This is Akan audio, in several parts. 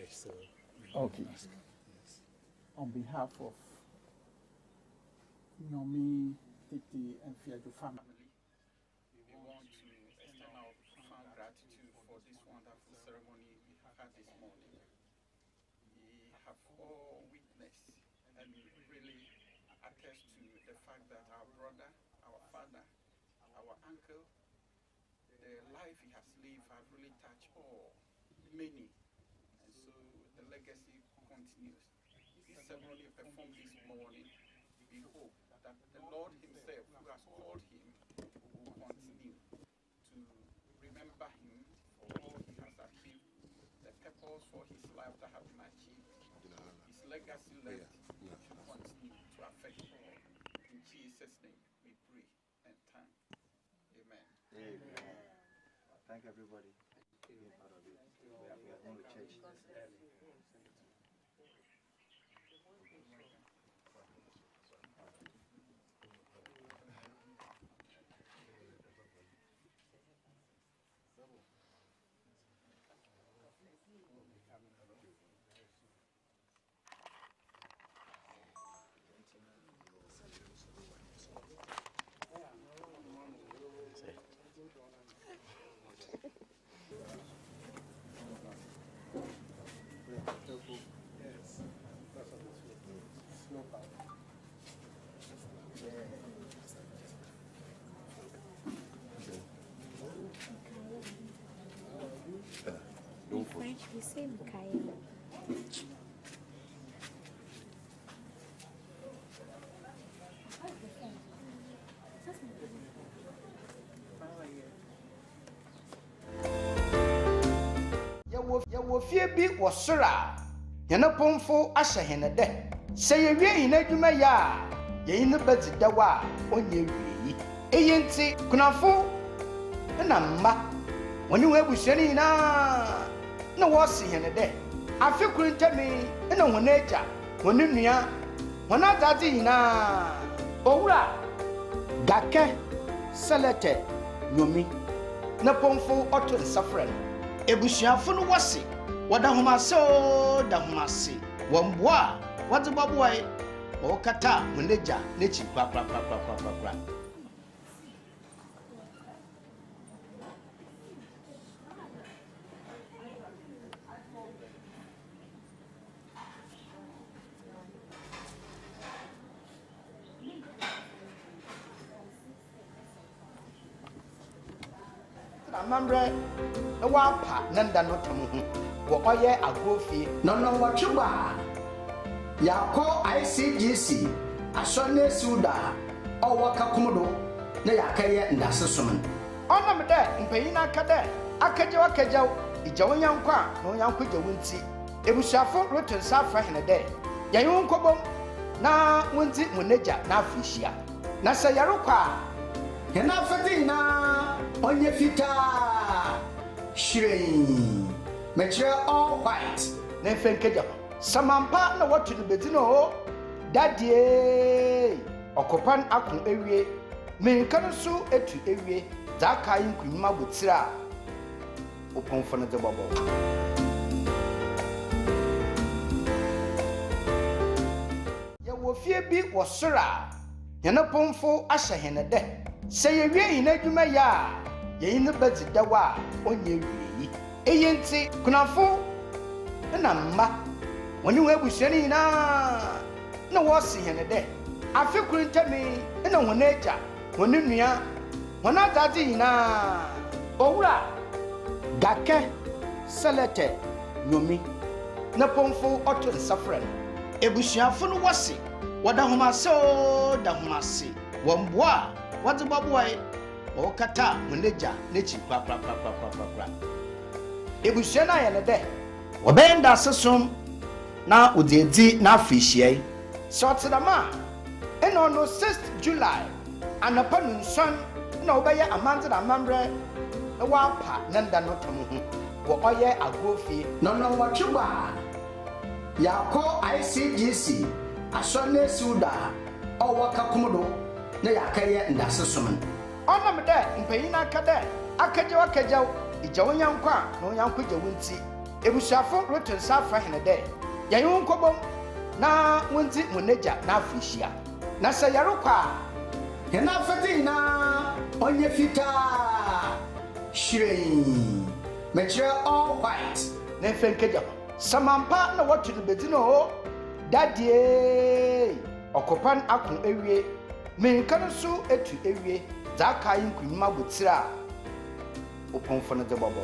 church, so. Okay. Yes. On behalf of Nyomi, Titi, and Fiaju family, we want to extend our profound gratitude for this wonderful ceremony we have had this morning. We have all witnessed and really attest to the fact that our brother, our father, our uncle, the life he has lived has really touched many. And so the legacy continues. This ceremony performed this morning, we hope that the Lord himself, who has called him, will continue to remember him for all he has achieved, the purpose for his life that has been achieved. His legacy left should continue to affect all. In Jesus' name we pray and thank. Amen. Amen. Thank everybody for being part of it. We are going to church. In French, we say Mikael. Yawo fie bi wo sora yene pomfo ahye hene de se ye wie hine adwuma ya ye ne bezi dawa onye wie eyenti kunafo na mma woni wo abusuani na wo se hene de afi kurintami na wona eja woni nua wona dade hina owura gake Selete Nyomi na pomfo oto nsafren ebusuafo no wose wada homase o da homase womboa wade baboai o kata muneja nechi kwa Amambre na wapa nanda no tamu wo oye agrofie no watweba yakọ ICGC asone suda owaka komodo na yakaye ndasesom onam de mpanyina akade akajew ijawanyankwa na onyankwa jawunti ebusuafo roton safa hene de yayin nkobom na wonti muneja na afishia na sayarokwa hena fatina onye fita shrei metre all white na fenkeja samampa na watu bedino dadie okopan akon ewie menkan so etu ewie zaka yinkunyima botira oponfo no debobo yawo fie bi wosora yana pomfo ahye hene de se ye wie hina adwuma ya ye ne bezi dawa onye wie eyenti kunafo na mma woni wo abusuani na wo se hene de afi kurintami na wona eja woni nua wona dade hina owura gake Selete Nyomi na pomfo oto nsafren ebusuafo no wose wada homase o da homase womboa wade baboai o kata muneja nechi kwa ebusuana ya ne de obenda sesom na udedi na afihie sotedama eno no 6th July anapa nson na obeye amante na amambre na wapa nanda no tomu wo oye agrofie no watweba yakọ ICGC asone suda owaka komodo na yakaye ndasesom onam de mpanyina akade akajew ijawanyankwa na onyankwa jawunti ebusuafo roto nsa afa hene de yɛn ho nkɔbɔm na wonti moneja na afishia na sɛ yɛrekɔ a hene afɛte na onye fitaa hwirɛn mekyerɛ all white na mfɛnkagya samampa na wɔto no bedi no dadie ɔkɔpan ako ewie menka no so etu ewie dza aka yi nkunyima botira opɔnfo no de bɔbɔ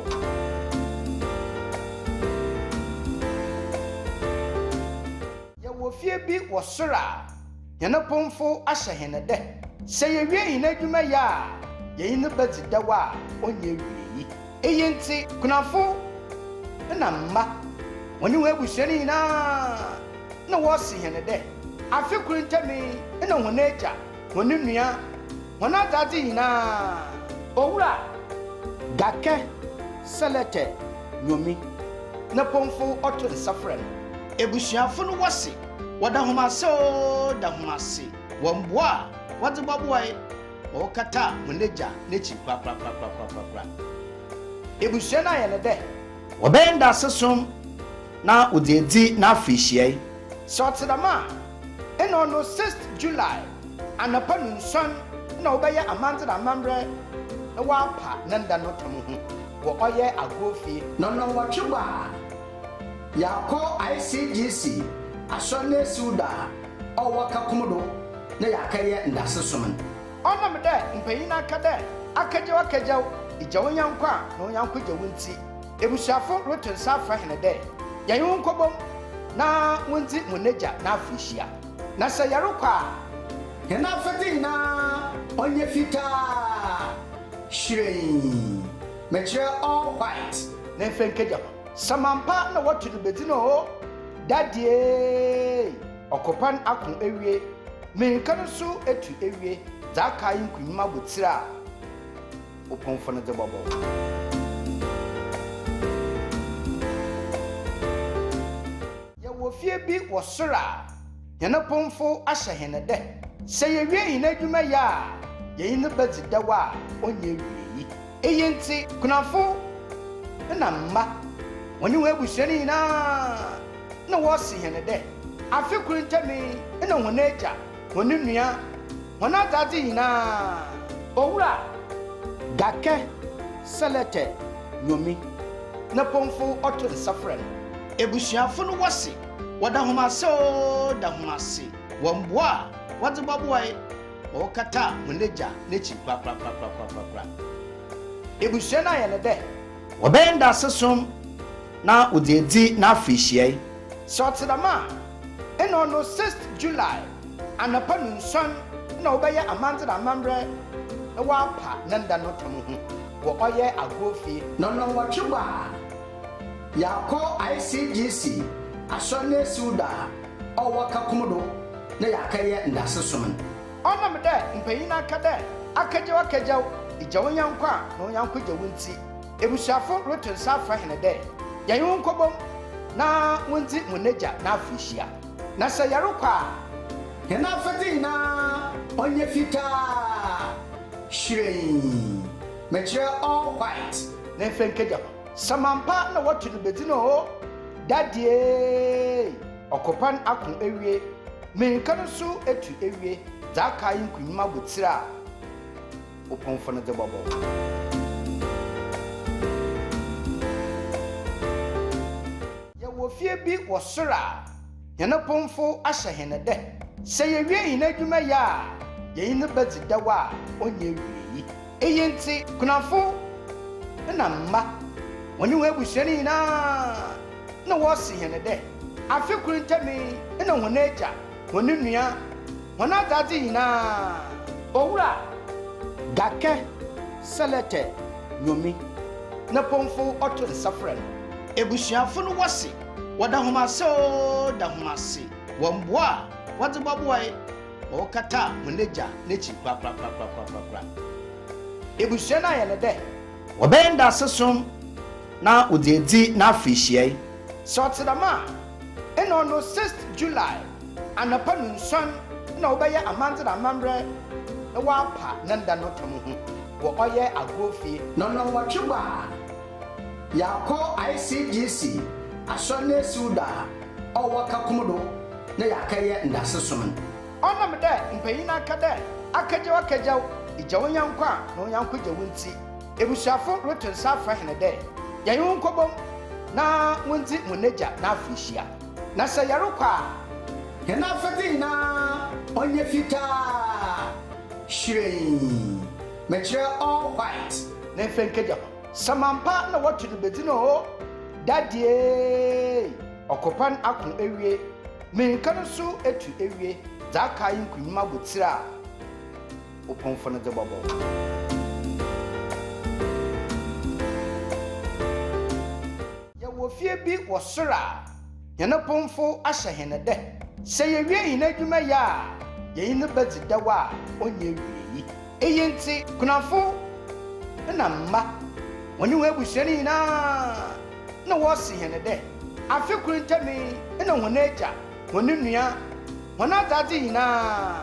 yɛwɔ fie bi wɔ soro a yɛne pɔnfo ahyɛ hene dɛ sɛ yɛwie yi n'adwuma yɛ a yɛyi no bɛdzi dɛw a ɔnyɛ wie yi eyi nti kunafo na mma wɔne wɔn abusua no nyinaa na wɔsi hene dɛ afe kuru ntɛmi na wɔn agya wɔn nua wɔn adade nyinaa owura gakɛ Selete Nyomi na pɔnfo ɔto nsa frɛ no ebusuafo no wɔsi wɔda homase o da homase wɔn boa wɔdze bɔboae wɔkata wɔn agya n'ekyi krakrakrakrakrakra ebusua no ayɛ ne dɛ wɔbɛyɛ ndase som na wɔde edi na afihyiai sɛ ɔtedama ɛna ɔno 6th July anapa no nson na wɔbɛyɛ amante na amambrɛ na wɔapa ne nda no tom ho wɔ ɔyɛ agofie na no wɔtweba yakɔ ICGC asɔne suda ɔwɔ kakomodo na yakɛyɛ ndase som ɔnam dɛ mpanyin aka dɛ akagyaw igyawo nyanko a na onyanko gyawo nti ebusuafo roto nsa afa hene dɛ yɛn ho nkɔbɔm na wonti moneja na afihia na sɛ yɛrekɔ a hene afɛte na onye fitaa hwirɛn mekyerɛ all white na mfɛnkagya samampa na wɔto no bedi no dadie ɔkɔpan ako ewie menka no so etu ewie dza aka yi nkunyima botira opɔnfo no de bɔbɔ yɛwɔ fie bi wɔ soro a yɛne pɔnfo ahyɛ hene dɛ sɛ yɛwie yi n'adwuma yɛ a yɛyi no bɛdzi dɛw a ɔnyɛ wie yi eyi nti kunafo na mma wɔne wɔn abusua no nyinaa na wɔsi hene dɛ afe kuru ntɛmi na wɔn agya wɔn nua wɔn adade nyinaa owura gakɛ Selete Nyomi na pɔnfo ɔto nsa frɛ no ebusuafo no wɔsi wɔda homase o da homase wɔn boa wɔdze bɔboae wɔkata wɔn agya n'ekyi krakrakrakrakrakra ebusua no ayɛ ne dɛ wɔbɛyɛ ndase som na wɔde edi na afihyiai sɛ ɔtedama ɛna ɔno 6th July anapa no nson na wɔbɛyɛ amante na amambrɛ na wɔapa ne nda no tom ho wɔ ɔyɛ agofie na no wɔtweba yakɔ ICGC asɔne suda ɔwɔ kakomodo na yakɛyɛ ndase som ɔnam dɛ mpanyin aka dɛ akagyaw igyawo nyanko a na onyanko gyawo nti ebusuafo roto nsa afa hene dɛ yɛn ho nkɔbɔm na wonti moneja na afihia na sɛ yɛrekɔ a hene afɛte na onye fitaa hwirɛn mekyerɛ all white na mfɛnkagya samampa na wɔto no bedi no dadie ɔkɔpan ako ewie menka no so etu ewie dza aka yi nkunyima botira opɔnfo no de bɔbɔ yɛwɔ fie bi wɔ soro a yɛne pɔnfo ahyɛ hene dɛ sɛ yɛwie yi n'adwuma yɛ a yɛyi no bɛdzi dɛw a ɔnyɛ wie yi eyi nti kunafo na mma wɔne wɔn abusua no nyinaa na wɔsi hene dɛ afe kuru ntɛmi na wɔn agya wɔn nua wɔn adade nyinaa owura gakɛ Selete Nyomi na pɔnfo ɔto nsa frɛ no ebusuafo no wɔsi wɔda homase o da homase wɔn boa wɔdze bɔboae wɔkata wɔn agya n'ekyi krakrakrakrakrakra ebusua no ayɛ ne dɛ wɔbɛyɛ ndase som na wɔde edi na afihyiai sɛ ɔtedama ɛna ɔno 6th July anapa no nson na wɔbɛyɛ amante na amambrɛ na wɔapa ne nda no tom ho wɔ ɔyɛ agofie na no wɔtweba Yako ICGC asone suda owaka komodo na yakaye ndasesum onam de mpanyina kade akajewa kajaw ijawo nyankwa na onyanko jawunti ebusuafo roton safa hene de yayun kobom na wonti muneja na afishia na sayarokwa hena fati na onye fita shrei metre all white na fenkeja samampa na watu bedino dadie okopan akon ewie menkan so etu ewie zaka yin kunyima botira oponfo no de bobo ya wo fie bi wo sora ya na ponfo ahye hene de se ye wie yin adwuma ya ye yin bezi dawa onye wie eyenti kunafo na mma woni we bushani na wosi hene de afikuru ntami na honeja woni nua wona tati na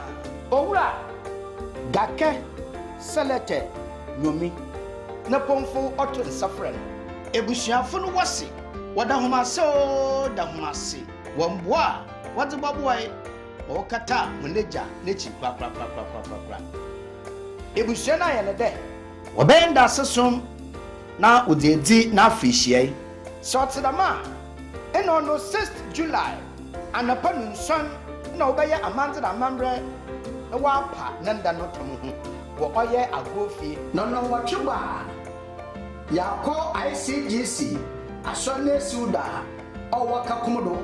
owura gake Selete Nyomi na pomfo oto nsafren ebusuafo no wosi wada homase o da homase womboa wade baboai okata honeja nechi kwa ebusuana ya ne de wobenda sesom na udedi na afishie sotedama eno no 6th July anapanu nson na obeye amandra amamre na wapa nanda no tomu wo oye agofi no watchwa yako ICGC asone suda owaka komodo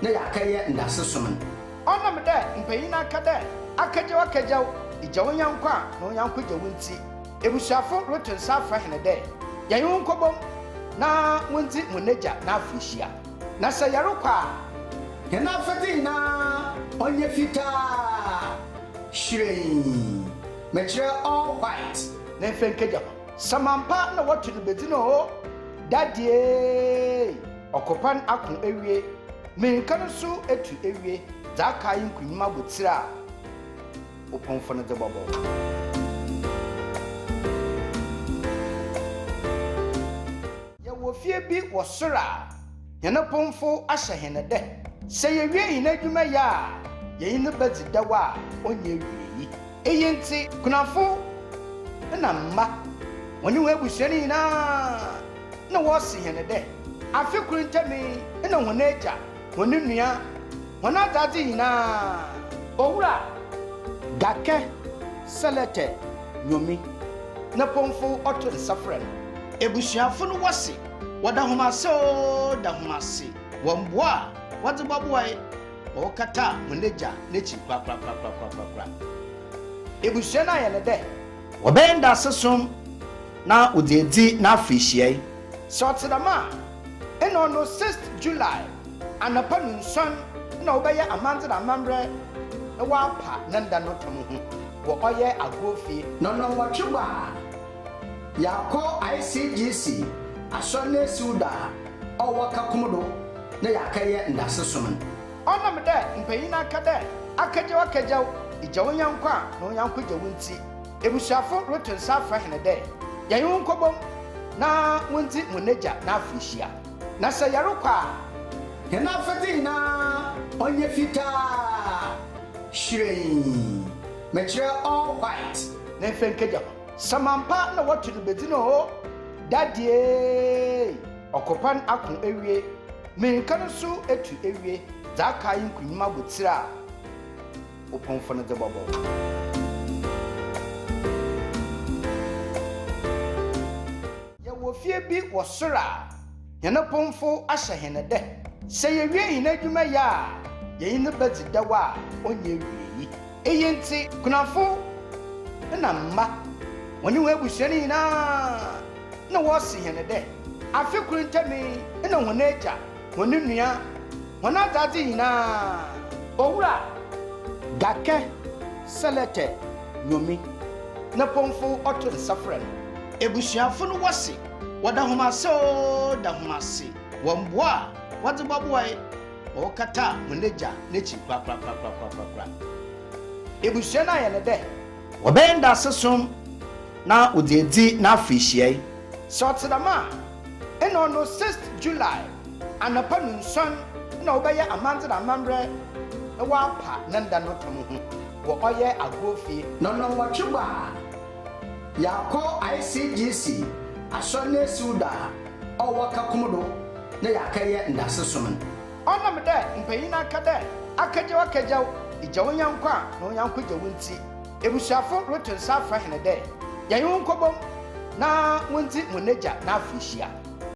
na yakaye ndasesum onam de mpanyina kade akajewa kajaw ijawo nyankwa na onyanko jawunti ebusuafo roton safa hene de yayun kobom na wonti muneja na afishia na sayarokwa hena fati na onye fita shrei metre all white na fenkeja samampa na watu bedino dadie okopan akon ewie menkan so etu ewie zaka yin kunyima botira oponfo no de bobo fie bi wo sora yana pomfo ahye hene de se ye wie yin adwuma ya ye yin bezi dawa onye wie eyenti kunafo na mma woni we bushani na wosi hene de afikuru ntami na honeja woni nua wona tati na owura gake Selete Nyomi na pomfo oto nsafren ebusuafo no wosi wada homase o da homase womboa wade baboai okata muneja nechi kwa ebusuana ya ne de wobenda sesom na udedi na afishie sotedama eno no 6th July anapanu nson na obeye amandra amamre na wapa nanda no tomu wo oye agofi no watchwa yako ICGC asone suda owaka komodo na yakaye ndasesum onam de mpanyina kade akajewa kajaw ijawo nyankwa na onyanko jawunti ebusuafo roton safa hene de yayun kobom na wonti muneja na afishia na sayarokwa hena fati na onye fita shrei metre all white na fenkeja samampa na watu bedino dadie okopan akon ewie menkan so etu ewie zaka yin kunyima botira oponfo no de bobo ya wo fie bi wo sora yana pomfo ahye hene de se ye wie yin adwuma ya ye yin bezi dawa onye wie eyenti kunafo na mma woni we bushani na wosi hene de afikuru ntami na honeja woni nua wona tati na owura gake Selete Nyomi na pomfo oto nsafren ebusuafo no wosi wada homase o da homase womboa wade baboai okata muneja nechi kwa ebusuana ya ne de wobenda sesom na udedi na afishie sotedama ɛna ɔno 6th July anapa no nson na wobɛyɛ amandra amambrɛ na wapa nanda no tom ho wɔ ɔyɛ agofie no no wɔtwe ba yakɔ ICGC asɔne siuda ɔwɔ kakomodo na yakɛyɛ ndase som ɔnam dɛ mpanyina aka dɛ akagyaw igyawo nyanko a na onyanko gyawo nti ebusuafo roto nsa afa hene dɛ yɛyɛ nkɔbɔ na wonti monagya na afishia